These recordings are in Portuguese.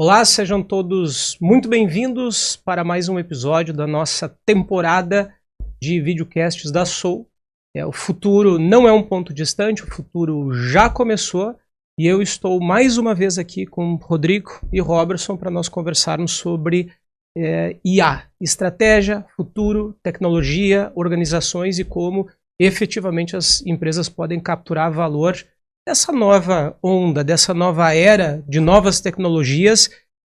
Olá, sejam todos muito bem-vindos para mais um episódio da nossa temporada de videocasts da Soul. O futuro não é um ponto distante, o futuro já começou e eu estou mais uma vez aqui com Rodrigo e Robertson para nós conversarmos sobre IA, estratégia, futuro, tecnologia, organizações e como efetivamente as empresas podem capturar valor dessa nova onda, dessa nova era de novas tecnologias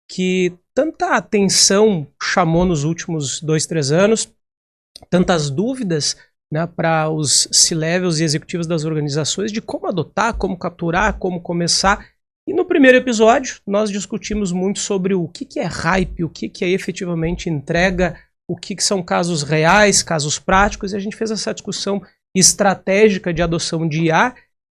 que tanta atenção chamou nos últimos 2-3 anos, tantas dúvidas, né, para os C-levels e executivos das organizações de como adotar, como capturar, como começar. E no primeiro episódio nós discutimos muito sobre o que é hype, o que é efetivamente entrega, o que são casos reais, casos práticos, e a gente fez essa discussão estratégica de adoção de IA.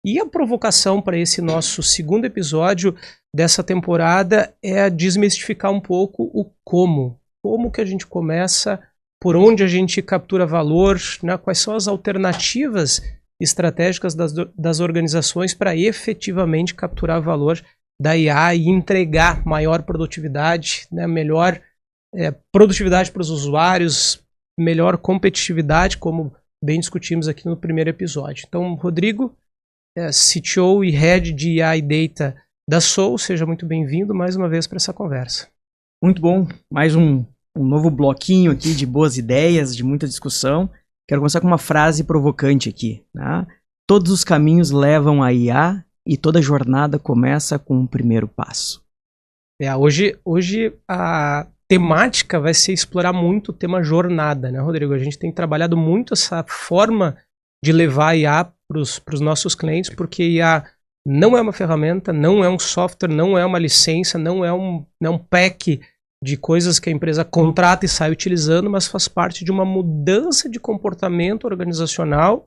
E a provocação para esse nosso segundo episódio dessa temporada é desmistificar um pouco o como. Como que a gente começa, por onde a gente captura valor, né? Quais são as alternativas estratégicas das organizações para efetivamente capturar valor da IA e entregar maior produtividade, né? Melhor produtividade para os usuários, melhor competitividade, como bem discutimos aqui no primeiro episódio. Então, Rodrigo, CTO e Head de IA e Data da Soul, seja muito bem-vindo mais uma vez para essa conversa. Muito bom, mais um novo bloquinho aqui de boas ideias, de muita discussão. Quero começar com uma frase provocante aqui, tá? Todos os caminhos levam a IA e toda jornada começa com o primeiro passo. Hoje a temática vai ser explorar muito o tema jornada, né, Rodrigo? A gente tem trabalhado muito essa forma de levar a IA para os nossos clientes, porque IA não é uma ferramenta, não é um software, não é uma licença, não é um pack de coisas que a empresa contrata e sai utilizando, mas faz parte de uma mudança de comportamento organizacional,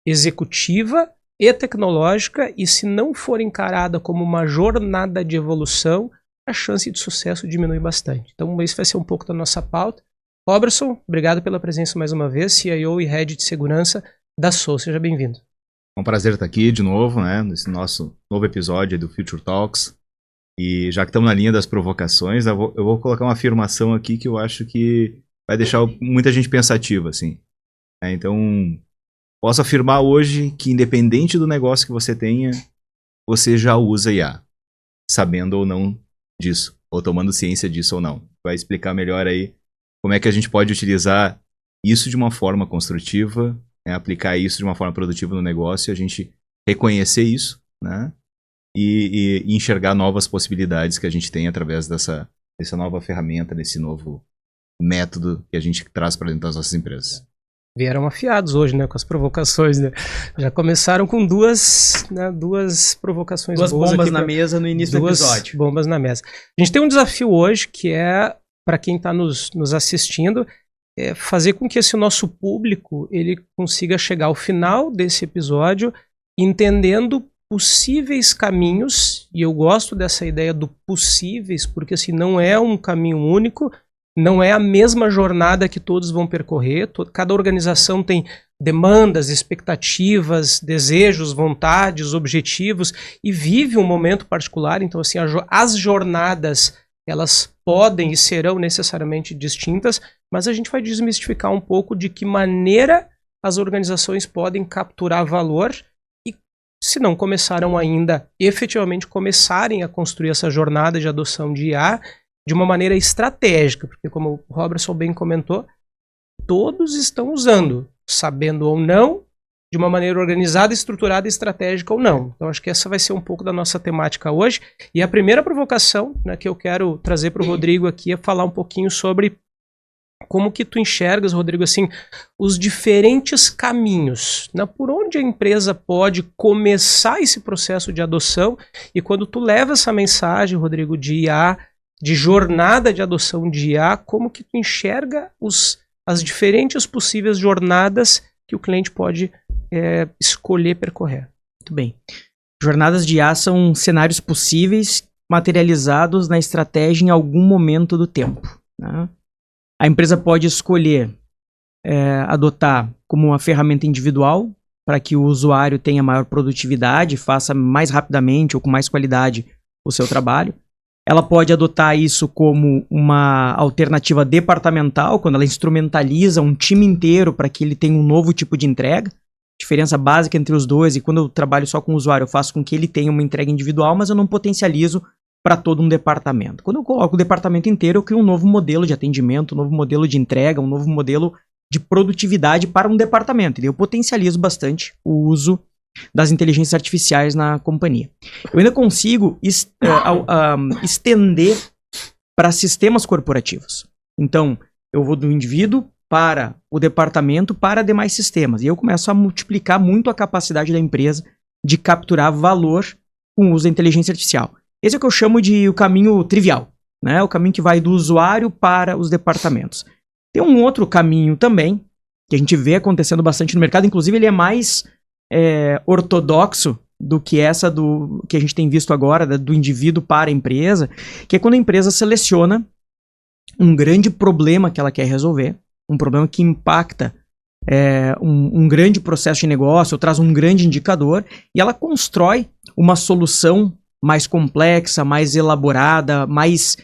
executiva e tecnológica, e se não for encarada como uma jornada de evolução, a chance de sucesso diminui bastante. Então esse vai ser um pouco da nossa pauta. Robertson, obrigado pela presença mais uma vez, CIO e Head de Segurança da Soul, seja bem-vindo. É um prazer estar aqui de novo, né, nesse nosso novo episódio do Future Talks. E já que estamos na linha das provocações, eu vou colocar uma afirmação aqui que eu acho que vai deixar muita gente pensativa, assim. Então, posso afirmar hoje que independente do negócio que você tenha, você já usa IA, sabendo ou não disso, ou tomando ciência disso ou não. Vai explicar melhor aí como é que a gente pode utilizar isso de uma forma construtiva, aplicar isso de uma forma produtiva no negócio, a gente reconhecer isso, né, e enxergar novas possibilidades que a gente tem através dessa nova ferramenta, desse novo método que a gente traz para dentro das nossas empresas. Vieram afiados hoje, né, com as provocações, né? Já começaram com duas provocações boas. Duas bombas aqui na mesa no início do episódio. Duas bombas na mesa. A gente tem um desafio hoje que é, para quem está nos assistindo, fazer com que esse nosso público ele consiga chegar ao final desse episódio entendendo possíveis caminhos, e eu gosto dessa ideia do possíveis, porque assim, não é um caminho único, não é a mesma jornada que todos vão percorrer, cada organização tem demandas, expectativas, desejos, vontades, objetivos, e vive um momento particular, então assim, as jornadas elas podem e serão necessariamente distintas, mas a gente vai desmistificar um pouco de que maneira as organizações podem capturar valor e, se não começaram ainda, efetivamente começarem a construir essa jornada de adoção de IA de uma maneira estratégica, porque como o Robertson bem comentou, todos estão usando, sabendo ou não, de uma maneira organizada, estruturada, estratégica ou não. Então acho que essa vai ser um pouco da nossa temática hoje. E a primeira provocação, né, que eu quero trazer para o Rodrigo aqui é falar um pouquinho sobre como que tu enxergas, Rodrigo, assim, os diferentes caminhos, né, por onde a empresa pode começar esse processo de adoção. E quando tu leva essa mensagem, Rodrigo, de IA, de jornada de adoção de IA, como que tu enxerga as diferentes possíveis jornadas que o cliente pode escolher percorrer. Muito bem. Jornadas de IA são cenários possíveis materializados na estratégia em algum momento do tempo, né? A empresa pode escolher adotar como uma ferramenta individual para que o usuário tenha maior produtividade, faça mais rapidamente ou com mais qualidade o seu trabalho. Ela pode adotar isso como uma alternativa departamental, quando ela instrumentaliza um time inteiro para que ele tenha um novo tipo de entrega. Diferença básica entre os dois, e quando eu trabalho só com o usuário, eu faço com que ele tenha uma entrega individual, mas eu não potencializo para todo um departamento. Quando eu coloco o departamento inteiro, eu crio um novo modelo de atendimento, um novo modelo de entrega, um novo modelo de produtividade para um departamento. E eu potencializo bastante o uso das inteligências artificiais na companhia. Eu ainda consigo estender para sistemas corporativos. Então, eu vou do indivíduo para o departamento, para demais sistemas. E eu começo a multiplicar muito a capacidade da empresa de capturar valor com o uso da inteligência artificial. Esse é o que eu chamo de o caminho trivial, né? O caminho que vai do usuário para os departamentos. Tem um outro caminho também, que a gente vê acontecendo bastante no mercado, inclusive ele é mais ortodoxo do que essa do que a gente tem visto agora, do indivíduo para a empresa, que é quando a empresa seleciona um grande problema que ela quer resolver, um problema que impacta um grande processo de negócio, ou traz um grande indicador, e ela constrói uma solução mais complexa, mais elaborada, mais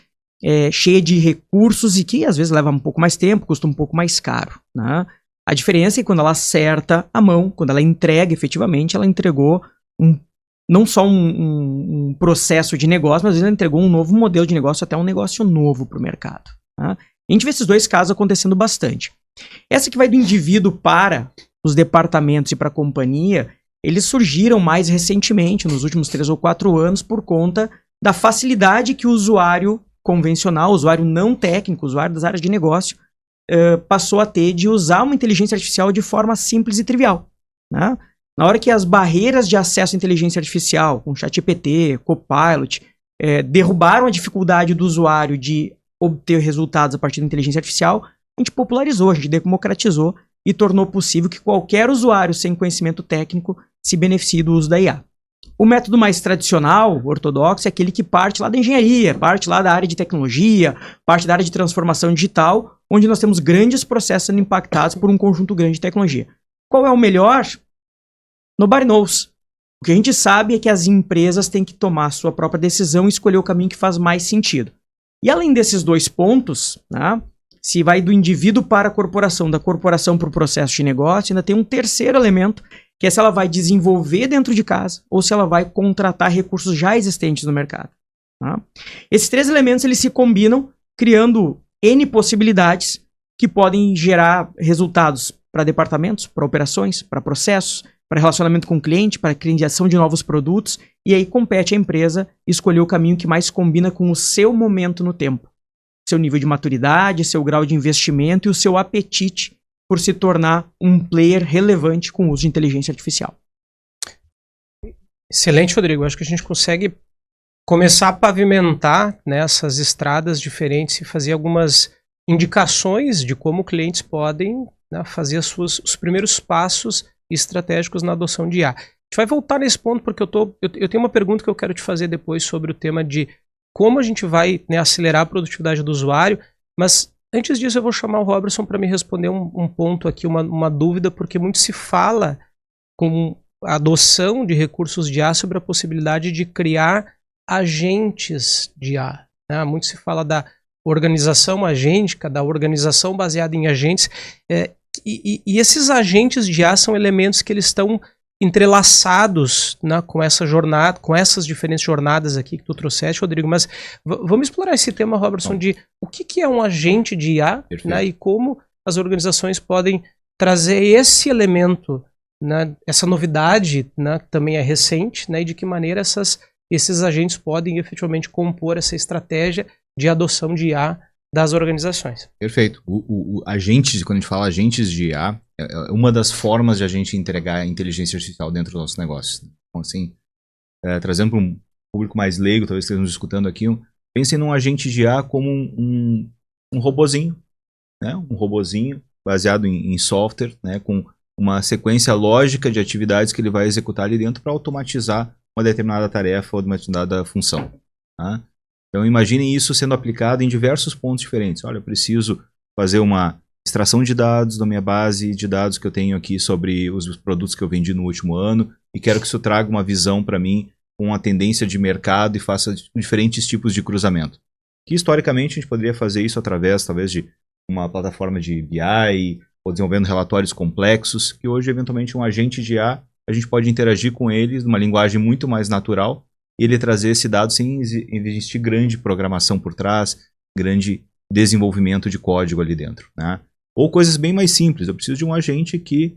cheia de recursos e que às vezes leva um pouco mais tempo, custa um pouco mais caro, né? A diferença é que quando ela acerta a mão, quando ela entrega efetivamente, ela entregou não só um processo de negócio, mas às vezes ela entregou um novo modelo de negócio, até um negócio novo para o mercado, né? A gente vê esses dois casos acontecendo bastante. Essa que vai do indivíduo para os departamentos e para a companhia, eles surgiram mais recentemente, nos últimos 3 ou 4 anos, por conta da facilidade que o usuário convencional, o usuário não técnico, o usuário das áreas de negócio, passou a ter de usar uma inteligência artificial de forma simples e trivial, né? Na hora que as barreiras de acesso à inteligência artificial, com ChatGPT, Copilot, derrubaram a dificuldade do usuário de obter resultados a partir da inteligência artificial, a gente popularizou, a gente democratizou e tornou possível que qualquer usuário sem conhecimento técnico se beneficie do uso da IA. O método mais tradicional, ortodoxo, é aquele que parte lá da engenharia, parte lá da área de tecnologia, parte da área de transformação digital, onde nós temos grandes processos sendo impactados por um conjunto grande de tecnologia. Qual é o melhor? Nobody knows. O que a gente sabe é que as empresas têm que tomar a sua própria decisão e escolher o caminho que faz mais sentido. E além desses dois pontos, né, se vai do indivíduo para a corporação, da corporação para o processo de negócio, ainda tem um terceiro elemento, que é se ela vai desenvolver dentro de casa ou se ela vai contratar recursos já existentes no mercado, tá? Esses 3 elementos eles se combinam, criando N possibilidades que podem gerar resultados para departamentos, para operações, para processos, para relacionamento com o cliente, para criação de novos produtos, e aí compete à empresa escolher o caminho que mais combina com o seu momento no tempo, seu nível de maturidade, seu grau de investimento e o seu apetite por se tornar um player relevante com o uso de inteligência artificial. Excelente, Rodrigo. Acho que a gente consegue começar a pavimentar, né, essas estradas diferentes e fazer algumas indicações de como clientes podem, né, fazer os primeiros passos estratégicos na adoção de IA. A gente vai voltar nesse ponto porque eu tenho uma pergunta que eu quero te fazer depois sobre o tema de como a gente vai, né, acelerar a produtividade do usuário, mas antes disso eu vou chamar o Robertson para me responder um ponto aqui, uma dúvida, porque muito se fala com a adoção de recursos de IA sobre a possibilidade de criar agentes de IA, né? Muito se fala da organização agêntica, da organização baseada em agentes, e esses agentes de IA são elementos que eles estão entrelaçados, né, com essa jornada, com essas diferentes jornadas aqui que tu trouxeste, Rodrigo, mas vamos explorar esse tema, Robertson, de o que é um agente de IA, né, e como as organizações podem trazer esse elemento, né, essa novidade, né, que também é recente, né, e de que maneira esses agentes podem efetivamente compor essa estratégia de adoção de IA das organizações. Perfeito. Agentes, quando a gente fala agentes de IA, é uma das formas de a gente entregar inteligência artificial dentro dos nossos negócios. Então, assim, trazendo para um público mais leigo, talvez estejam nos escutando aqui, pensem num agente de IA como um robozinho, né? Um robozinho baseado em software, né? Com uma sequência lógica de atividades que ele vai executar ali dentro para automatizar uma determinada tarefa ou uma determinada função, tá? Então imaginem isso sendo aplicado em diversos pontos diferentes. Olha, eu preciso fazer uma extração de dados da minha base de dados que eu tenho aqui sobre os produtos que eu vendi no último ano e quero que isso traga uma visão para mim com a tendência de mercado e faça diferentes tipos de cruzamento. Que historicamente a gente poderia fazer isso através, talvez, de uma plataforma de BI, ou desenvolvendo relatórios complexos, que hoje, eventualmente, um agente de IA, a gente pode interagir com ele numa linguagem muito mais natural, e ele trazer esse dado sem existir grande programação por trás, grande desenvolvimento de código ali dentro, né? Ou coisas bem mais simples. Eu preciso de um agente que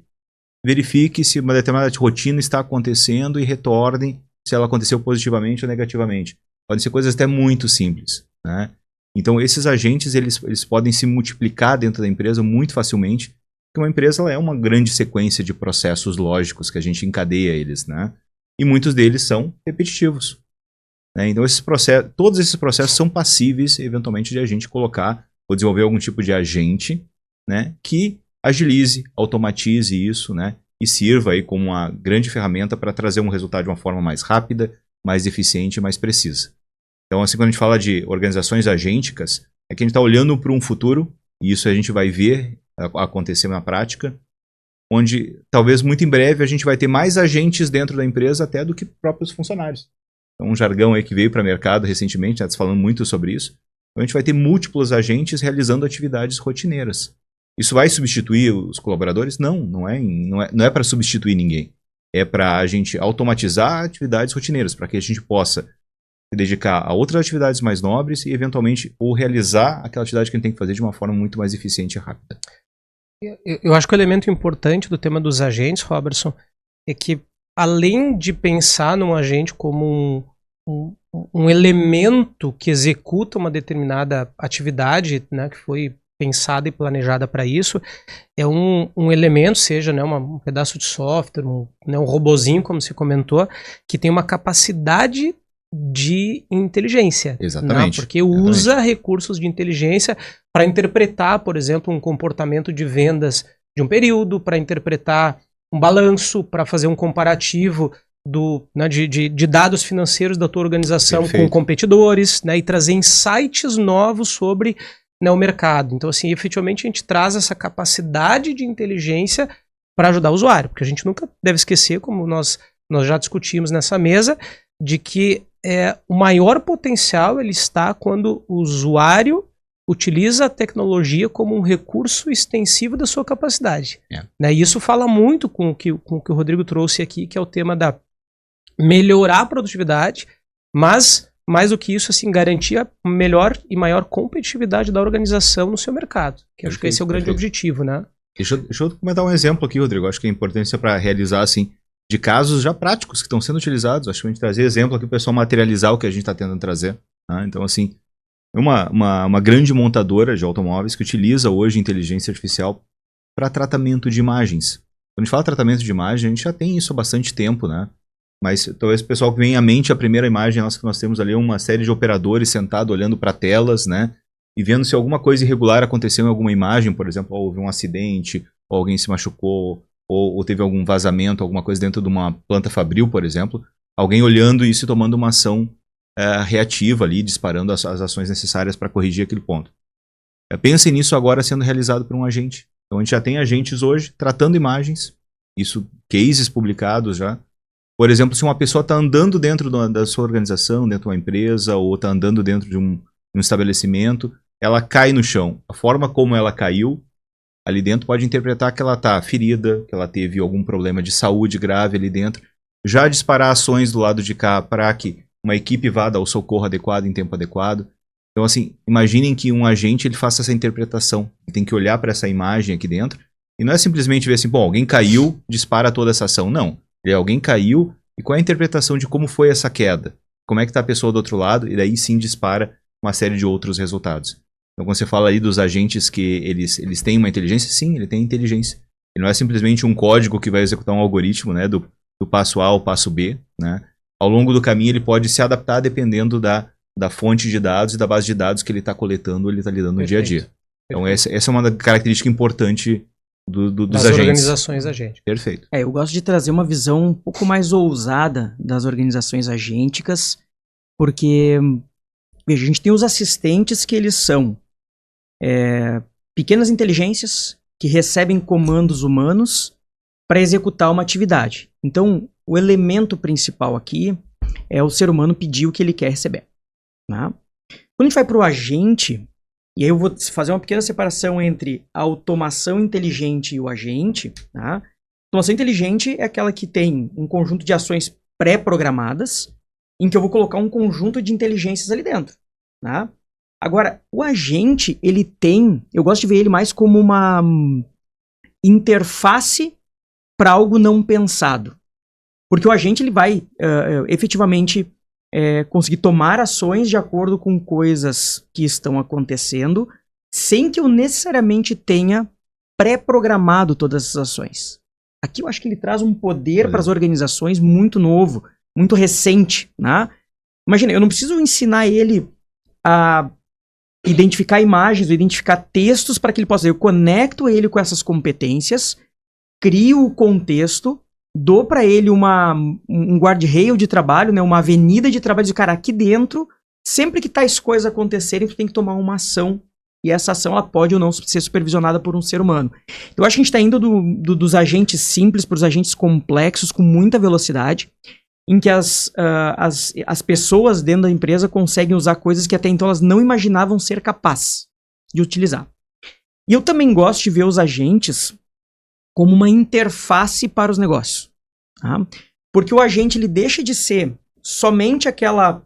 verifique se uma determinada rotina está acontecendo e retorne se ela aconteceu positivamente ou negativamente. Podem ser coisas até muito simples, né? Então, esses agentes, eles podem se multiplicar dentro da empresa muito facilmente, porque uma empresa ela é uma grande sequência de processos lógicos que a gente encadeia eles, né? E muitos deles são repetitivos, né? Então, todos esses processos são passíveis, eventualmente, de a gente colocar ou desenvolver algum tipo de agente, né, que agilize, automatize isso, né, e sirva aí como uma grande ferramenta para trazer um resultado de uma forma mais rápida, mais eficiente e mais precisa. Então, assim, quando a gente fala de organizações agênticas, é que a gente está olhando para um futuro, e isso a gente vai ver acontecer na prática, onde talvez muito em breve a gente vai ter mais agentes dentro da empresa até do que próprios funcionários. Então, um jargão aí que veio para o mercado recentemente, já está falando muito sobre isso. Então, a gente vai ter múltiplos agentes realizando atividades rotineiras. Isso vai substituir os colaboradores? Não, não é para substituir ninguém. É para a gente automatizar atividades rotineiras, para que a gente possa se dedicar a outras atividades mais nobres e, eventualmente, ou realizar aquela atividade que a gente tem que fazer de uma forma muito mais eficiente e rápida. Eu acho que o elemento importante do tema dos agentes, Robertson, é que, além de pensar num agente como um elemento que executa uma determinada atividade, né, que foi pensada e planejada para isso, é um elemento, seja, né, um pedaço de software, um robozinho, como você comentou, que tem uma capacidade de inteligência. Exatamente. Né, porque usa recursos de inteligência para interpretar, por exemplo, um comportamento de vendas de um período, para interpretar um balanço, para fazer um comparativo de dados financeiros da tua organização Perfeito. com competidores, né, e trazer insights novos sobre, né, o mercado. Então, assim, efetivamente a gente traz essa capacidade de inteligência para ajudar o usuário, porque a gente nunca deve esquecer, como nós já discutimos nessa mesa, de que o maior potencial ele está quando o usuário utiliza a tecnologia como um recurso extensivo da sua capacidade. Né? E isso fala muito com o que o Rodrigo trouxe aqui, que é o tema da melhorar a produtividade, mas, mais do que isso, assim, garantir a melhor e maior competitividade da organização no seu mercado. Que acho que esse é o grande objetivo, né? Deixa eu comentar um exemplo aqui, Rodrigo. Acho que é importante para realizar, assim, de casos já práticos que estão sendo utilizados. Acho que a gente trazer exemplo aqui para o pessoal materializar o que a gente está tentando trazer. Né? Então, assim, uma grande montadora de automóveis que utiliza hoje inteligência artificial para tratamento de imagens. Quando a gente fala tratamento de imagem, a gente já tem isso há bastante tempo, né? Mas talvez o pessoal que vem à mente, a primeira imagem nossa que nós temos ali é uma série de operadores sentados olhando para telas, né? E vendo se alguma coisa irregular aconteceu em alguma imagem, por exemplo, houve um acidente, ou alguém se machucou, ou teve algum vazamento, alguma coisa dentro de uma planta fabril, por exemplo. Alguém olhando isso e tomando uma ação reativa ali, disparando as ações necessárias para corrigir aquele ponto. Pensem nisso agora sendo realizado por um agente. Então a gente já tem agentes hoje tratando imagens, isso, cases publicados já. Por exemplo, se uma pessoa está andando dentro da sua organização, dentro de uma empresa, ou está andando dentro de um estabelecimento, ela cai no chão. A forma como ela caiu ali dentro pode interpretar que ela está ferida, que ela teve algum problema de saúde grave ali dentro. Já disparar ações do lado de cá para que uma equipe vá dar o socorro adequado em tempo adequado. Então, assim, imaginem que um agente ele faça essa interpretação. Ele tem que olhar para essa imagem aqui dentro e não é simplesmente ver assim, bom, alguém caiu, dispara toda essa ação. Não. Alguém caiu, e qual é a interpretação de como foi essa queda? Como é que está a pessoa do outro lado? E daí sim dispara uma série de outros resultados. Então quando você fala aí dos agentes que eles têm uma inteligência, sim, ele tem inteligência. Ele não é simplesmente um código que vai executar um algoritmo, né, do passo A ao passo B. Né? Ao longo do caminho ele pode se adaptar dependendo da fonte de dados e da base de dados que ele está coletando ou ele está lidando no dia a dia. Então essa é uma característica importante dos agentes. Organizações agênticas. Perfeito. Eu gosto de trazer uma visão um pouco mais ousada das organizações agênticas, porque veja, a gente tem os assistentes que eles são pequenas inteligências que recebem comandos humanos para executar uma atividade. Então, o elemento principal aqui é o ser humano pedir o que ele quer receber. Tá? Quando a gente vai para o agente, e aí eu vou fazer uma pequena separação entre a automação inteligente e o agente. Tá? A automação inteligente é aquela que tem um conjunto de ações pré-programadas, em que eu vou colocar um conjunto de inteligências ali dentro. Tá? Agora, o agente, ele tem, eu gosto de ver ele mais como uma interface para algo não pensado. Porque o agente, ele vai efetivamente conseguir tomar ações de acordo com coisas que estão acontecendo, sem que eu necessariamente tenha pré-programado todas essas ações. Aqui eu acho que ele traz um poder para as organizações muito novo, muito recente. Né? Imagina, eu não preciso ensinar ele a identificar imagens, identificar textos para que ele possa... Eu conecto ele com essas competências, crio o contexto, dou para ele um guardrail de trabalho, né, uma avenida de trabalho de cara aqui dentro, sempre que tais coisas acontecerem, tu tem que tomar uma ação, e essa ação ela pode ou não ser supervisionada por um ser humano. Eu acho que a gente está indo dos agentes simples para os agentes complexos com muita velocidade, em que as pessoas dentro da empresa conseguem usar coisas que até então elas não imaginavam ser capazes de utilizar. E eu também gosto de ver os agentes como uma interface para os negócios. Tá? Porque o agente ele deixa de ser somente aquela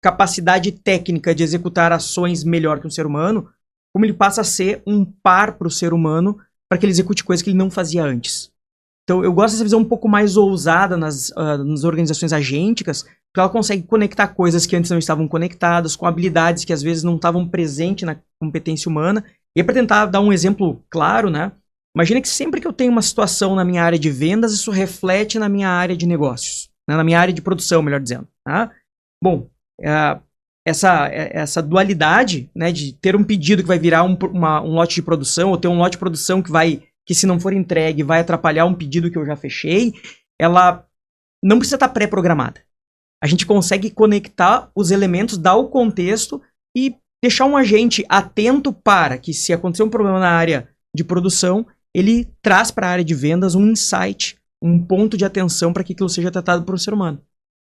capacidade técnica de executar ações melhor que um ser humano, como ele passa a ser um par para o ser humano para que ele execute coisas que ele não fazia antes. Então, eu gosto dessa visão um pouco mais ousada nas organizações agênticas, porque ela consegue conectar coisas que antes não estavam conectadas, com habilidades que às vezes não estavam presentes na competência humana. E para tentar dar um exemplo claro, né? Imagina que sempre que eu tenho uma situação na minha área de vendas, isso reflete na minha área de negócios, né? Na minha área de produção, melhor dizendo. Tá? Bom, essa dualidade, né, de ter um pedido que vai virar um lote de produção, ou ter um lote de produção que se não for entregue vai atrapalhar um pedido que eu já fechei, ela não precisa estar pré-programada. A gente consegue conectar os elementos, dar o contexto e deixar um agente atento para que, se acontecer um problema na área de produção, ele traz para a área de vendas um insight, um ponto de atenção para que aquilo seja tratado por um ser humano.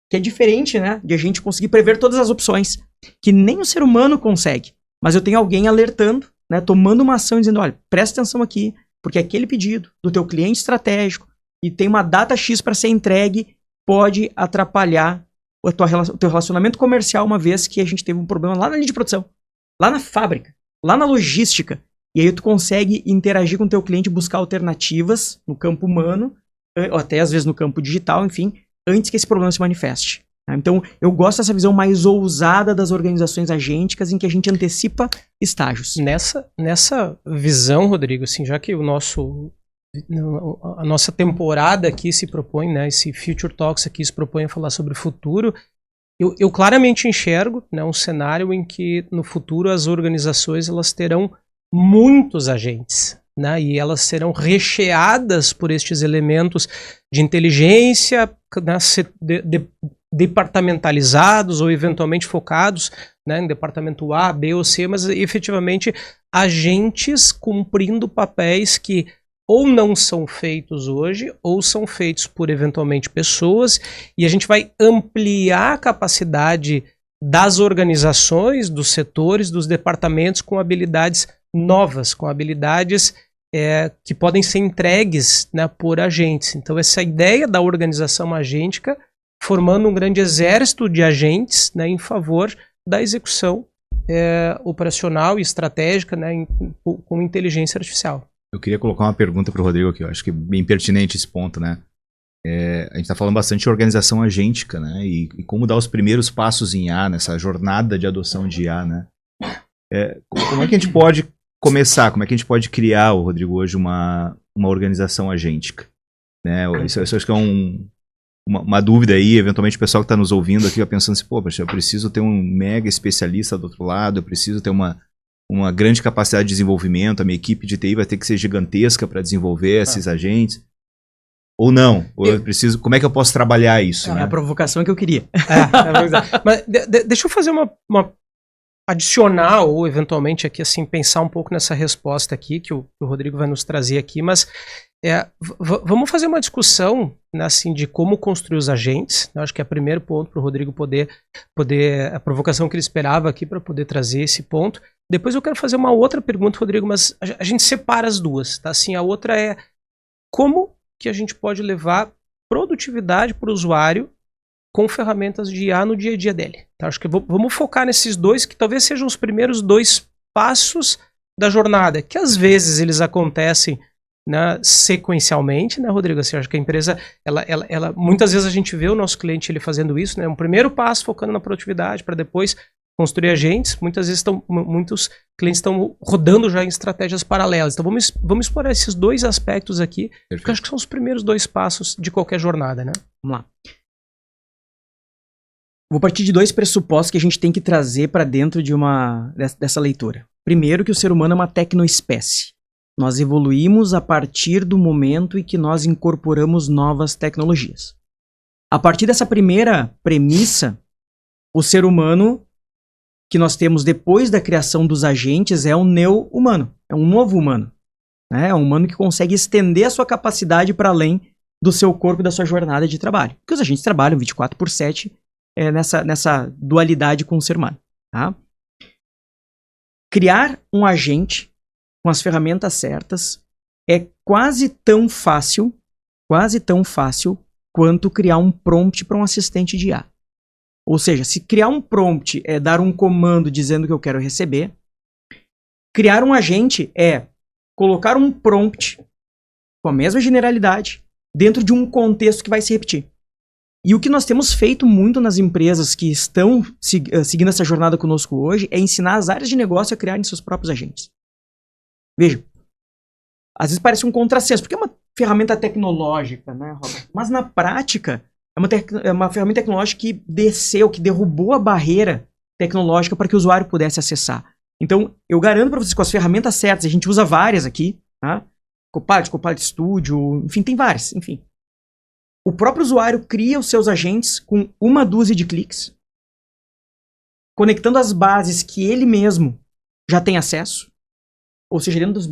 Que é diferente, né, de a gente conseguir prever todas as opções, que nem o ser humano consegue. Mas eu tenho alguém alertando, né, tomando uma ação e dizendo, olha, presta atenção aqui, porque aquele pedido do teu cliente estratégico e tem uma data X para ser entregue, pode atrapalhar o teu relacionamento comercial, uma vez que a gente teve um problema lá na linha de produção, lá na fábrica, lá na logística. E aí tu consegue interagir com o teu cliente, buscar alternativas no campo humano, ou até às vezes no campo digital, enfim, antes que esse problema se manifeste. Então, eu gosto dessa visão mais ousada das organizações agênticas, em que a gente antecipa estágios. Nessa visão, Rodrigo, assim, já que a nossa temporada aqui se propõe, né, esse Future Talks aqui se propõe a falar sobre o futuro, eu claramente enxergo, né, um cenário em que no futuro as organizações elas terão muitos agentes, né, e elas serão recheadas por estes elementos de inteligência, né, departamentalizados ou eventualmente focados, né, em departamento A, B ou C, mas efetivamente agentes cumprindo papéis que ou não são feitos hoje, ou são feitos por eventualmente pessoas, e a gente vai ampliar a capacidade das organizações, dos setores, dos departamentos com habilidades novas, com habilidades que podem ser entregues, né, por agentes. Então essa ideia da organização agêntica formando um grande exército de agentes, né, em favor da execução operacional e estratégica, né, com inteligência artificial. Eu queria colocar uma pergunta para o Rodrigo aqui, eu acho que é bem pertinente esse ponto, né? A gente está falando bastante de organização agêntica, né? E como dar os primeiros passos em IA, nessa jornada de adoção de IA, né? Como é que a gente pode começar? Como é que a gente pode criar, Rodrigo, hoje uma organização agêntica? Né? Isso acho que é uma dúvida aí, eventualmente o pessoal que está nos ouvindo aqui vai pensando assim, pô, eu preciso ter um mega especialista do outro lado, eu preciso ter uma grande capacidade de desenvolvimento, a minha equipe de TI vai ter que ser gigantesca para desenvolver esses agentes. Ou não? Ou eu preciso, como é que eu posso trabalhar isso? É a provocação que eu queria. Mas deixa eu fazer uma adicional, ou eventualmente aqui assim, pensar um pouco nessa resposta aqui, que o Rodrigo vai nos trazer aqui, mas Vamos fazer uma discussão, né, assim, de como construir os agentes. Eu acho que é o primeiro ponto para o Rodrigo poder a provocação que ele esperava aqui para poder trazer esse ponto. Depois eu quero fazer uma outra pergunta, Rodrigo, mas a gente separa as duas, tá? Assim, a outra é como que a gente pode levar produtividade para o usuário com ferramentas de IA no dia a dia dele. Tá? Acho que vamos focar nesses dois, que talvez sejam os primeiros dois passos da jornada, que às vezes eles acontecem, né, sequencialmente, né, Rodrigo? Assim, acho que a empresa, ela muitas vezes a gente vê o nosso cliente ele fazendo isso, né? Um primeiro passo focando na produtividade para depois construir agentes. Muitas vezes muitos clientes estão rodando já em estratégias paralelas. Então vamos explorar esses dois aspectos aqui, porque acho que são os primeiros dois passos de qualquer jornada, né? Vamos lá. Vou partir de dois pressupostos que a gente tem que trazer para dentro dessa leitura. Primeiro, que o ser humano é uma tecnoespécie. Nós evoluímos a partir do momento em que nós incorporamos novas tecnologias. A partir dessa primeira premissa, o ser humano que nós temos depois da criação dos agentes é um neo-humano, é um novo humano. Né? É um humano que consegue estender a sua capacidade para além do seu corpo e da sua jornada de trabalho. Porque os agentes trabalham 24/7 nessa dualidade com o ser humano. Tá? Criar um agente com as ferramentas certas é quase tão fácil quanto criar um prompt para um assistente de IA. Ou seja, se criar um prompt é dar um comando dizendo que eu quero receber, criar um agente é colocar um prompt com a mesma generalidade dentro de um contexto que vai se repetir. E o que nós temos feito muito nas empresas que estão seguindo essa jornada conosco hoje é ensinar as áreas de negócio a criarem seus próprios agentes. Veja, às vezes parece um contrassenso, porque é uma ferramenta tecnológica, né, Robert? Mas na prática, é uma ferramenta tecnológica que derrubou a barreira tecnológica para que o usuário pudesse acessar. Então, eu garanto para vocês que com as ferramentas certas, a gente usa várias aqui, tá? Copilot Studio, enfim, tem várias, enfim. O próprio usuário cria os seus agentes com 1 dúzia de cliques, conectando as bases que ele mesmo já tem acesso, ou seja, dentro dos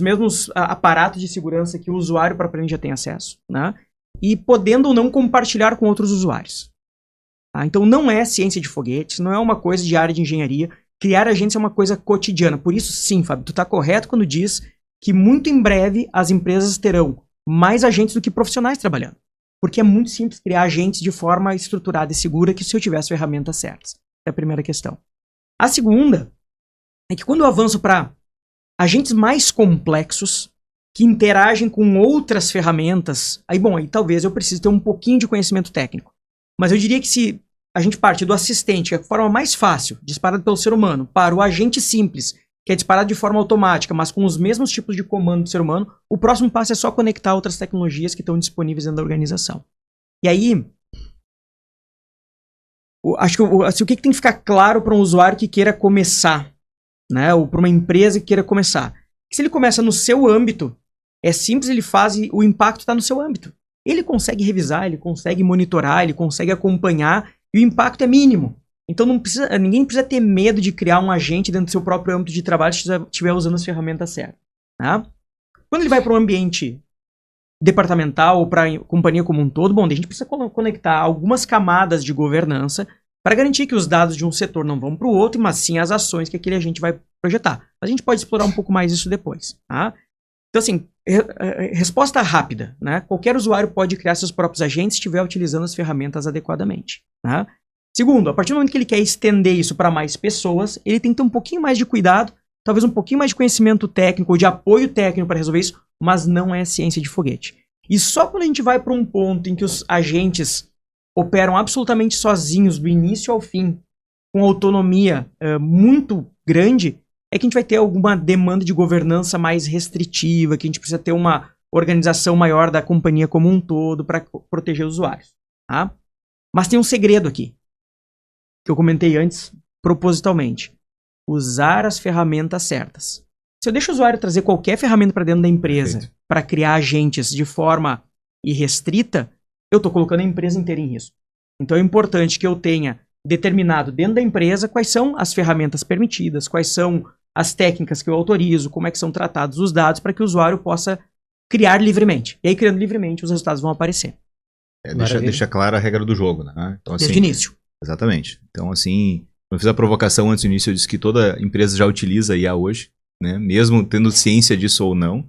mesmos aparatos de segurança que o usuário propriamente já tem acesso, né? E podendo ou não compartilhar com outros usuários. Tá? Então não é ciência de foguetes, não é uma coisa de área de engenharia. Criar agentes é uma coisa cotidiana. Por isso, sim, Fábio, tu está correto quando diz que muito em breve as empresas terão mais agentes do que profissionais trabalhando. Porque é muito simples criar agentes de forma estruturada e segura que se eu tiver as ferramentas certas. É a primeira questão. A segunda é que quando eu avanço para agentes mais complexos, que interagem com outras ferramentas, aí talvez eu precise ter um pouquinho de conhecimento técnico. Mas eu diria que se a gente parte do assistente, que é a forma mais fácil, disparado pelo ser humano, para o agente simples, que é disparado de forma automática, mas com os mesmos tipos de comando do ser humano, o próximo passo é só conectar outras tecnologias que estão disponíveis dentro da organização. E aí, acho que o que tem que ficar claro para um usuário que queira começar, né, ou para uma empresa que queira começar, que se ele começa no seu âmbito, é simples, ele faz e o impacto está no seu âmbito. Ele consegue revisar, ele consegue monitorar, ele consegue acompanhar e o impacto é mínimo. Então ninguém precisa ter medo de criar um agente dentro do seu próprio âmbito de trabalho se estiver usando as ferramentas certas. Tá? Quando ele vai para um ambiente departamental ou para a companhia como um todo, a gente precisa conectar algumas camadas de governança para garantir que os dados de um setor não vão para o outro, mas sim as ações que aquele agente vai projetar. A gente pode explorar um pouco mais isso depois. Tá? Então, assim, resposta rápida, né? Qualquer usuário pode criar seus próprios agentes se estiver utilizando as ferramentas adequadamente. Tá? Segundo, a partir do momento que ele quer estender isso para mais pessoas, ele tem que ter um pouquinho mais de cuidado, talvez um pouquinho mais de conhecimento técnico ou de apoio técnico para resolver isso, mas não é ciência de foguete. E só quando a gente vai para um ponto em que os agentes operam absolutamente sozinhos do início ao fim, com autonomia muito grande, é que a gente vai ter alguma demanda de governança mais restritiva, que a gente precisa ter uma organização maior da companhia como um todo para proteger os usuários. Tá? Mas tem um segredo aqui, que eu comentei antes propositalmente. Usar as ferramentas certas. Se eu deixo o usuário trazer qualquer ferramenta para dentro da empresa para criar agentes de forma irrestrita, eu estou colocando a empresa inteira em risco. Então é importante que eu tenha determinado dentro da empresa quais são as ferramentas permitidas, quais são as técnicas que eu autorizo, como é que são tratados os dados para que o usuário possa criar livremente. E aí, criando livremente, os resultados vão aparecer. Deixa clara a regra do jogo, né? Então, assim, desde o início. Exatamente. Então, assim, eu fiz a provocação antes do início, eu disse que toda empresa já utiliza IA hoje, né? Mesmo tendo ciência disso ou não,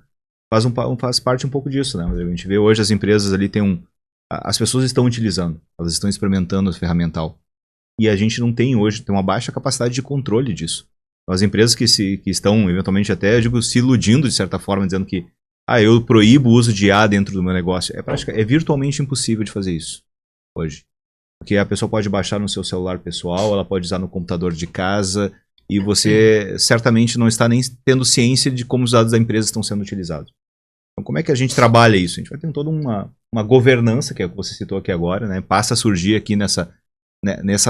faz parte um pouco disso, né? A gente vê hoje as empresas ali as pessoas estão utilizando, elas estão experimentando o ferramental. E a gente não tem hoje, tem uma baixa capacidade de controle disso. Então, as empresas que estão, eventualmente até, eu digo, se iludindo de certa forma, dizendo que eu proíbo o uso de IA dentro do meu negócio. É virtualmente impossível de fazer isso hoje. Porque a pessoa pode baixar no seu celular pessoal, ela pode usar no computador de casa, e você certamente não está nem tendo ciência de como os dados da empresa estão sendo utilizados. Então, como é que a gente trabalha isso? A gente vai ter toda uma governança, que é o que você citou aqui agora, né? Passa a surgir aqui nessa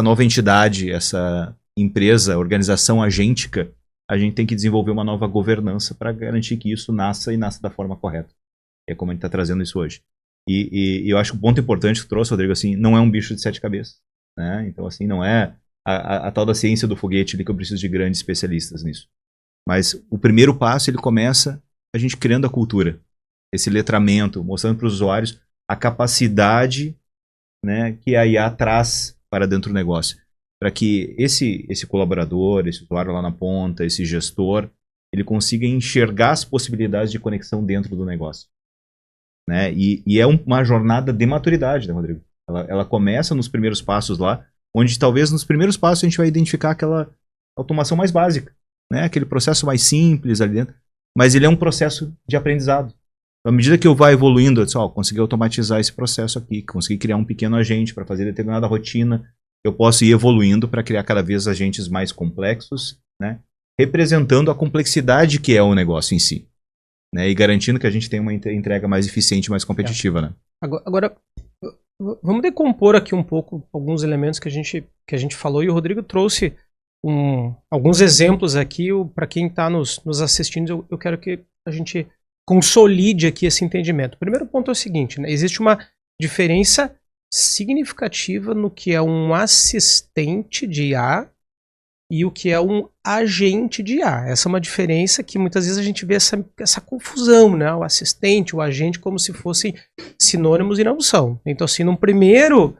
nova entidade, essa empresa, organização agêntica. A gente tem que desenvolver uma nova governança para garantir que isso nasça da forma correta. É como a gente está trazendo isso hoje. E eu acho que o ponto importante que trouxe, Rodrigo, assim, não é um bicho de 7 cabeças. Né? Então, assim, não é a tal da ciência do foguete ali que eu preciso de grandes especialistas nisso. Mas o primeiro passo, ele começa a gente criando a cultura. Esse letramento, mostrando para os usuários a capacidade, né, que a IA traz para dentro do negócio. Para que esse colaborador, esse usuário lá na ponta, esse gestor, ele consiga enxergar as possibilidades de conexão dentro do negócio. Né? E é uma jornada de maturidade, né, Rodrigo? Ela começa nos primeiros passos lá, onde talvez nos primeiros passos a gente vai identificar aquela automação mais básica, né? Aquele processo mais simples ali dentro, mas ele é um processo de aprendizado. À medida que eu vou evoluindo, eu disse, consegui automatizar esse processo aqui, consegui criar um pequeno agente para fazer determinada rotina, eu posso ir evoluindo para criar cada vez agentes mais complexos, né? Representando a complexidade que é o negócio em si. Né, e garantindo que a gente tenha uma entrega mais eficiente e mais competitiva. Né? Agora, vamos decompor aqui um pouco alguns elementos que a gente falou, e o Rodrigo trouxe alguns exemplos aqui. Para quem está nos assistindo, eu quero que a gente consolide aqui esse entendimento. O primeiro ponto é o seguinte, né? Existe uma diferença significativa no que é um assistente de IA e o que é um agente de IA. Essa é uma diferença que muitas vezes a gente vê essa confusão, né? O assistente, o agente, como se fossem sinônimos e não são. Então, assim, num primeiro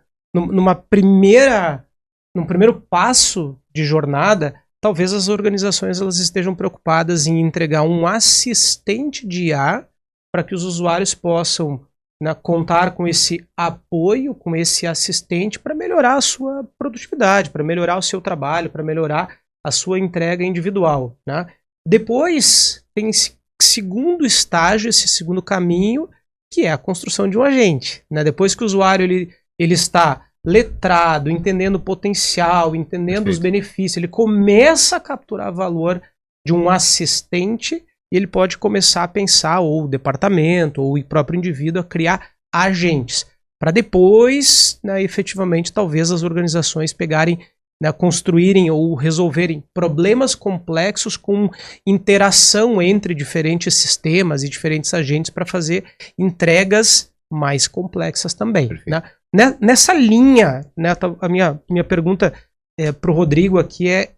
passo de jornada, talvez as organizações elas estejam preocupadas em entregar um assistente de IA para que os usuários possam, né, contar com esse apoio, com esse assistente para melhorar a sua produtividade, para melhorar o seu trabalho, para melhorar a sua entrega individual. Né? Depois tem esse segundo estágio, esse segundo caminho, que é a construção de um agente. Né? Depois que o usuário ele está letrado, entendendo o potencial, entendendo os benefícios, ele começa a capturar valor de um assistente, e ele pode começar a pensar, ou o departamento, ou o próprio indivíduo, a criar agentes. Para depois, né, efetivamente, talvez as organizações pegarem, né, construírem ou resolverem problemas complexos com interação entre diferentes sistemas e diferentes agentes para fazer entregas mais complexas também. Né? Nessa linha, né, a minha pergunta para o Rodrigo aqui é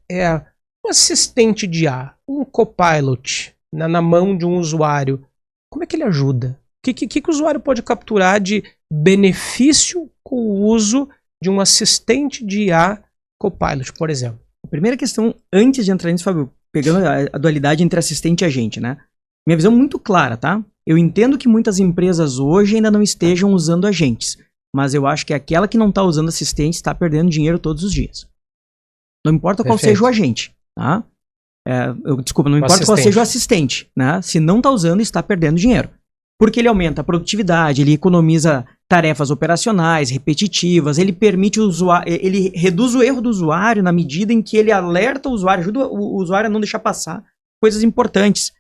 um assistente de IA, um copilot, na mão de um usuário, como é que ele ajuda? O que o usuário pode capturar de benefício com o uso de um assistente de IA Copilot, por exemplo? A primeira questão, antes de entrar nisso, Fábio, pegando a dualidade entre assistente e agente, né? Minha visão muito clara, tá? Eu entendo que muitas empresas hoje ainda não estejam usando agentes, mas eu acho que aquela que não está usando assistente está perdendo dinheiro todos os dias. Não importa qual seja o agente, tá? Não importa qual seja o assistente, né? Se não está usando, está perdendo dinheiro. Porque ele aumenta a produtividade, ele economiza tarefas operacionais, repetitivas, ele permite o usuário, ele reduz o erro do usuário na medida em que ele alerta o usuário, ajuda o usuário a não deixar passar coisas importantes.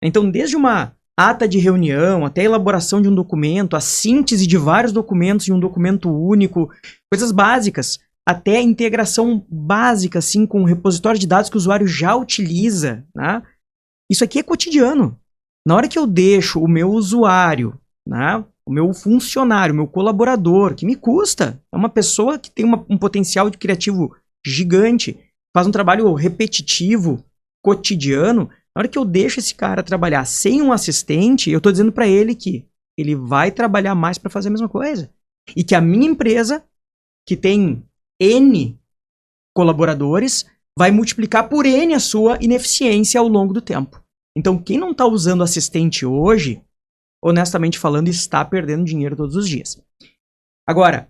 Então, desde uma ata de reunião, até a elaboração de um documento, a síntese de vários documentos em um documento único, coisas básicas, até a integração básica, assim, com o repositório de dados que o usuário já utiliza, né? Isso aqui é cotidiano. Na hora que eu deixo o meu usuário, né, o meu funcionário, o meu colaborador, que me custa, é uma pessoa que tem um potencial de criativo gigante, faz um trabalho repetitivo, cotidiano, Na hora que eu deixo esse cara trabalhar sem um assistente, eu tô dizendo para ele que ele vai trabalhar mais para fazer a mesma coisa. E que a minha empresa, que tem N colaboradores, vai multiplicar por N a sua ineficiência ao longo do tempo. Então, quem não está usando assistente hoje, honestamente falando, está perdendo dinheiro todos os dias. Agora,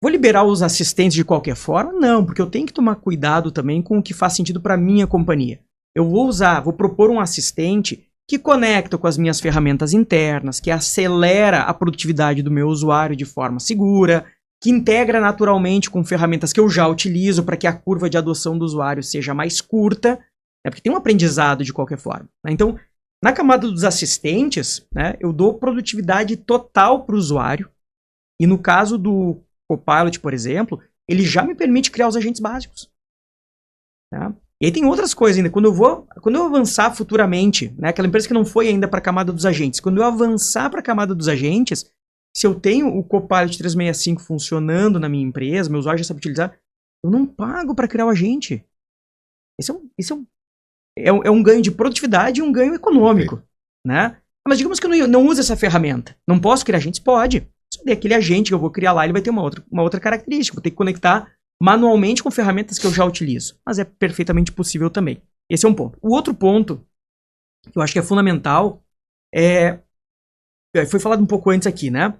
vou liberar os assistentes de qualquer forma? Não, porque eu tenho que tomar cuidado também com o que faz sentido para minha companhia. Eu vou propor um assistente que conecta com as minhas ferramentas internas, que acelera a produtividade do meu usuário de forma segura, que integra naturalmente com ferramentas que eu já utilizo para que a curva de adoção do usuário seja mais curta, né, porque tem um aprendizado de qualquer forma. Né? Então, na camada dos assistentes, né, eu dou produtividade total para o usuário, e no caso do Copilot, por exemplo, ele já me permite criar os agentes básicos. Tá? E aí tem outras coisas ainda. Quando eu avançar futuramente, né, aquela empresa que não foi ainda para a camada dos agentes, quando eu avançar para a camada dos agentes, se eu tenho o Copilot 365 funcionando na minha empresa, meu usuário já sabe utilizar, eu não pago para criar o agente. Esse é um ganho de produtividade e um ganho econômico. Okay. Né? Mas digamos que eu não use essa ferramenta. Não posso criar agentes? Pode. Só aquele agente que eu vou criar lá, ele vai ter uma outra característica. Vou ter que conectar manualmente com ferramentas que eu já utilizo. Mas é perfeitamente possível também. Esse é um ponto. O outro ponto, que eu acho que é fundamental, foi falado um pouco antes aqui, né?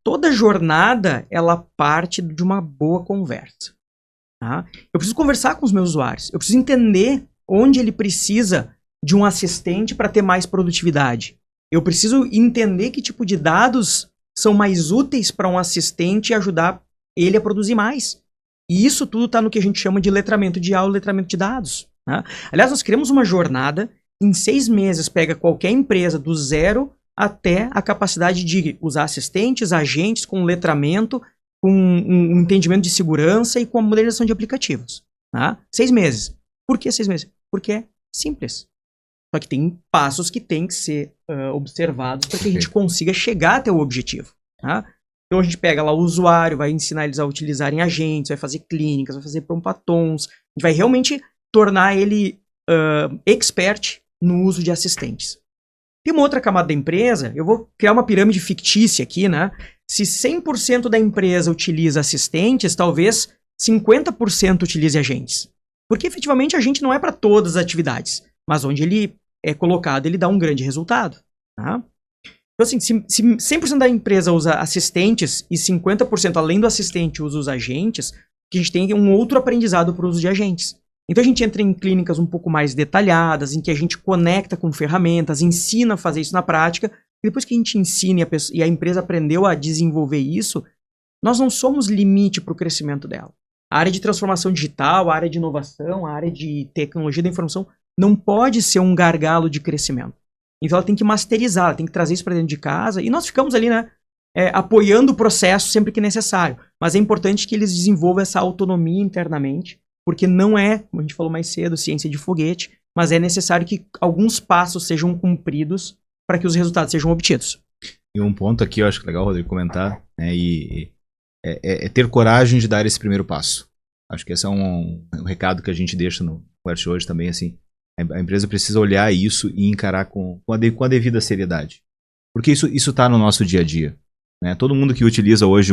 Toda jornada, ela parte de uma boa conversa. Tá? Eu preciso conversar com os meus usuários. Eu preciso entender onde ele precisa de um assistente para ter mais produtividade. Eu preciso entender que tipo de dados são mais úteis para um assistente e ajudar ele a produzir mais. E isso tudo está no que a gente chama de letramento de aula, letramento de dados. Né? Aliás, nós criamos uma jornada que em 6 meses pega qualquer empresa do zero até a capacidade de usar assistentes, agentes com letramento, com um entendimento de segurança e com a modernização de aplicativos. Tá? 6 meses. Por que 6 meses? Porque é simples. Só que tem passos que têm que ser observados para que a gente consiga chegar até o objetivo. Tá? Então a gente pega lá o usuário, vai ensinar eles a utilizarem agentes, vai fazer clínicas, vai fazer prompatons. A gente vai realmente tornar ele expert no uso de assistentes. Tem uma outra camada da empresa, eu vou criar uma pirâmide fictícia aqui, né? Se 100% da empresa utiliza assistentes, talvez 50% utilize agentes. Porque efetivamente a gente não é para todas as atividades. Mas onde ele é colocado, ele dá um grande resultado. Tá? Então, assim, se 100% da empresa usa assistentes e 50% além do assistente usa os agentes, que a gente tem um outro aprendizado para o uso de agentes. Então, a gente entra em clínicas um pouco mais detalhadas, em que a gente conecta com ferramentas, ensina a fazer isso na prática. E depois que a gente ensina e a empresa aprendeu a desenvolver isso, nós não somos limite para o crescimento dela. A área de transformação digital, a área de inovação, a área de tecnologia da informação não pode ser um gargalo de crescimento. Então ela tem que masterizar, ela tem que trazer isso para dentro de casa e nós ficamos ali, né, apoiando o processo sempre que necessário. Mas é importante que eles desenvolvam essa autonomia internamente, porque não é, como a gente falou mais cedo, ciência de foguete, mas é necessário que alguns passos sejam cumpridos para que os resultados sejam obtidos. E um ponto aqui eu acho legal, Rodrigo, comentar, né, é ter coragem de dar esse primeiro passo. Acho que esse é um recado que a gente deixa no Quest hoje também, assim. A empresa precisa olhar isso e encarar com a devida seriedade. Porque isso está no nosso dia a dia. Né? Todo mundo que utiliza hoje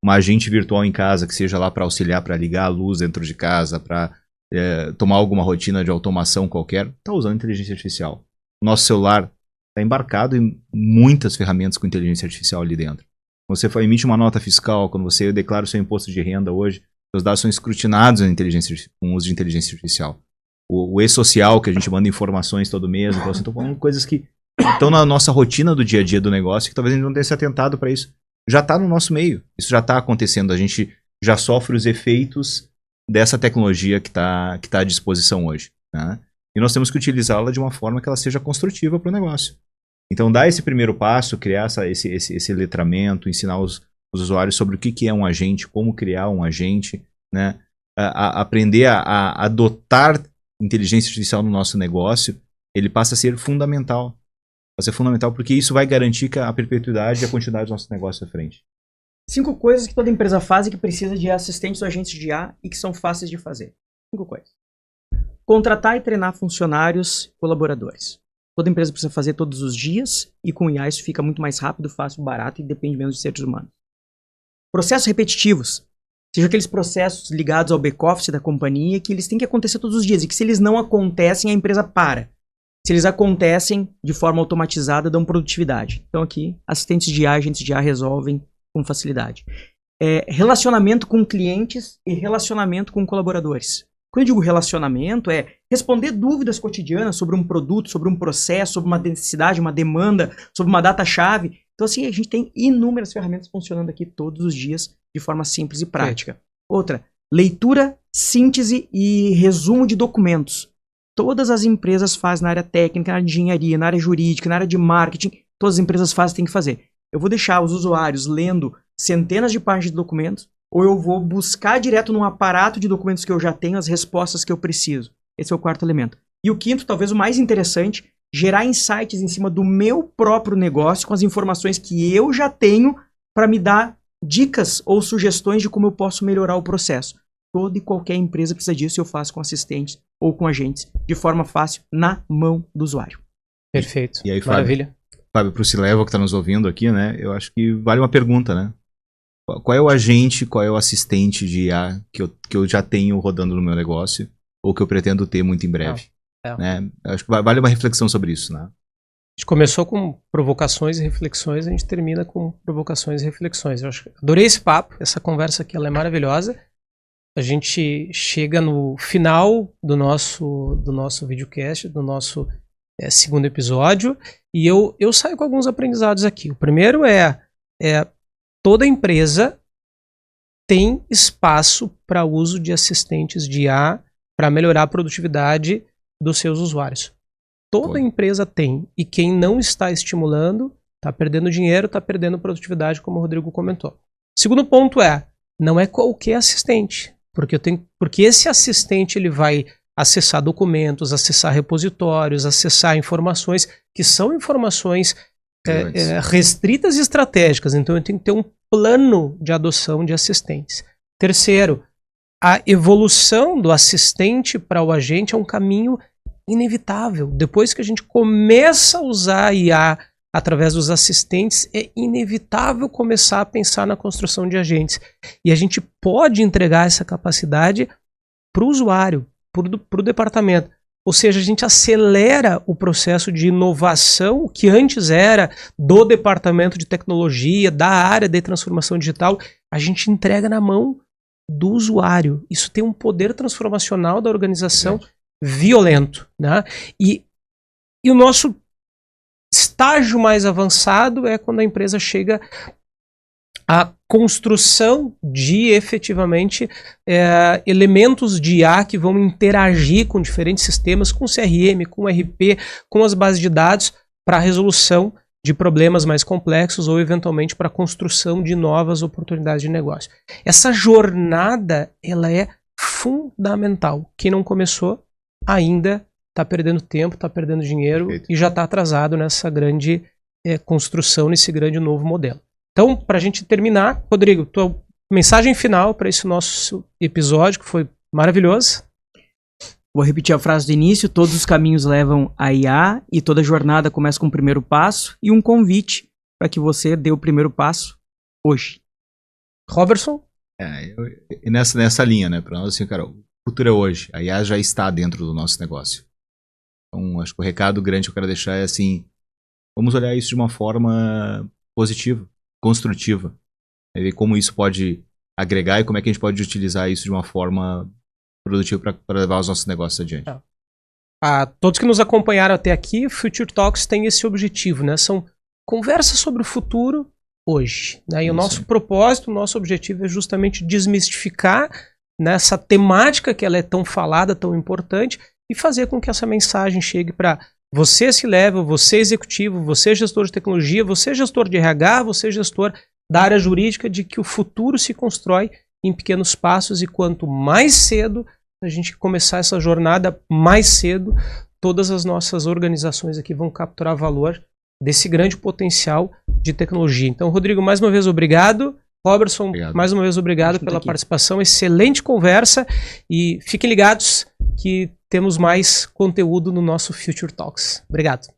uma agente virtual em casa, que seja lá para auxiliar, para ligar a luz dentro de casa, para tomar alguma rotina de automação qualquer, está usando inteligência artificial. O nosso celular está embarcado em muitas ferramentas com inteligência artificial ali dentro. Quando você emite uma nota fiscal, quando você declara o seu imposto de renda hoje, seus dados são escrutinados com o uso de inteligência artificial. O e-social, que a gente manda informações todo mês, então estou falando coisas que estão na nossa rotina do dia a dia do negócio, que talvez a gente não tenha se atentado para isso. Já está no nosso meio, isso já está acontecendo, a gente já sofre os efeitos dessa tecnologia que está à disposição hoje. Né? E nós temos que utilizá-la de uma forma que ela seja construtiva para o negócio. Então, dar esse primeiro passo, criar esse letramento, ensinar os usuários sobre o que é um agente, como criar um agente, né? Aprender a adotar inteligência artificial no nosso negócio, ele passa a ser fundamental. Vai ser fundamental porque isso vai garantir a perpetuidade e a continuidade do nosso negócio à frente. 5 coisas que toda empresa faz e que precisa de assistentes ou agentes de IA e que são fáceis de fazer. 5 coisas. Contratar e treinar funcionários e colaboradores. Toda empresa precisa fazer todos os dias e com IA isso fica muito mais rápido, fácil, barato e depende menos de seres humanos. Processos repetitivos. Seja aqueles processos ligados ao back-office da companhia que eles têm que acontecer todos os dias e que se eles não acontecem, a empresa para. Se eles acontecem de forma automatizada, dão produtividade. Então aqui, assistentes de IA, agentes de IA resolvem com facilidade. Relacionamento com clientes e relacionamento com colaboradores. Quando eu digo relacionamento, é responder dúvidas cotidianas sobre um produto, sobre um processo, sobre uma necessidade, uma demanda, sobre uma data-chave. Então, assim, a gente tem inúmeras ferramentas funcionando aqui todos os dias de forma simples e prática. Outra, leitura, síntese e resumo de documentos. Todas as empresas fazem na área técnica, na área de engenharia, na área jurídica, na área de marketing. Todas as empresas fazem, têm que fazer. Eu vou deixar os usuários lendo centenas de páginas de documentos ou eu vou buscar direto num aparato de documentos que eu já tenho as respostas que eu preciso. Esse é o quarto elemento. E o quinto, talvez o mais interessante, gerar insights em cima do meu próprio negócio com as informações que eu já tenho para me dar dicas ou sugestões de como eu posso melhorar o processo. Toda e qualquer empresa precisa disso e eu faço com assistentes ou com agentes de forma fácil na mão do usuário. Perfeito. E aí, Maravilha. Fábio, para o C-Level que está nos ouvindo aqui, né? Eu acho que vale uma pergunta, né? Qual é o agente, qual é o assistente de IA que eu já tenho rodando no meu negócio ou que eu pretendo ter muito em breve? Né? Acho que vale uma reflexão sobre isso, né? A gente começou com provocações e reflexões, a gente termina com provocações e reflexões. Eu adorei esse papo, essa conversa aqui ela é maravilhosa. A gente chega no final do nosso videocast, do nosso segundo episódio, e eu saio com alguns aprendizados aqui. O primeiro toda empresa tem espaço para uso de assistentes de IA para melhorar a produtividade dos seus usuários. Toda empresa tem, e quem não está estimulando está perdendo dinheiro, está perdendo produtividade, como o Rodrigo comentou. Segundo ponto não é qualquer assistente, porque esse assistente ele vai acessar documentos, acessar repositórios, acessar informações que são informações restritas e estratégicas, então eu tenho que ter um plano de adoção de assistentes. Terceiro, a evolução do assistente para o agente é um caminho inevitável. Depois que a gente começa a usar a IA através dos assistentes, é inevitável começar a pensar na construção de agentes. E a gente pode entregar essa capacidade para o usuário, para o departamento. Ou seja, a gente acelera o processo de inovação que antes era do departamento de tecnologia, da área de transformação digital, a gente entrega na mão do usuário. Isso tem um poder transformacional da organização violento, né? E o nosso estágio mais avançado é quando a empresa chega à construção de efetivamente elementos de IA que vão interagir com diferentes sistemas, com CRM, com RP, com as bases de dados para a resolução de problemas mais complexos ou eventualmente para a construção de novas oportunidades de negócio. Essa jornada ela é fundamental. Quem não começou ainda está perdendo tempo, está perdendo dinheiro e já está atrasado nessa grande construção, nesse grande novo modelo. Então, para a gente terminar, Rodrigo, tua mensagem final para esse nosso episódio, que foi maravilhoso. Vou repetir a frase do início: todos os caminhos levam a IA e toda jornada começa com o primeiro passo, e um convite para que você dê o primeiro passo hoje. Robertson? E nessa linha, né, para nós, assim, cara, o futuro é hoje, a IA já está dentro do nosso negócio. Então, acho que o recado grande que eu quero deixar é assim, vamos olhar isso de uma forma positiva, construtiva, ver como isso pode agregar e como é que a gente pode utilizar isso de uma forma produtiva para levar os nossos negócios adiante. A todos que nos acompanharam até aqui, Future Talks tem esse objetivo, né? São conversas sobre o futuro hoje, né? E o nosso propósito, o nosso objetivo é justamente desmistificar nessa temática que ela é tão falada, tão importante, e fazer com que essa mensagem chegue para você, C-Level, você executivo, você gestor de tecnologia, você gestor de RH, você gestor da área jurídica, de que o futuro se constrói em pequenos passos e quanto mais cedo a gente começar essa jornada, mais cedo todas as nossas organizações aqui vão capturar valor desse grande potencial de tecnologia. Então, Rodrigo, mais uma vez, obrigado. Robertson, Obrigado. mais uma vez obrigado pela participação, excelente conversa e fiquem ligados que temos mais conteúdo no nosso Future Talks. Obrigado.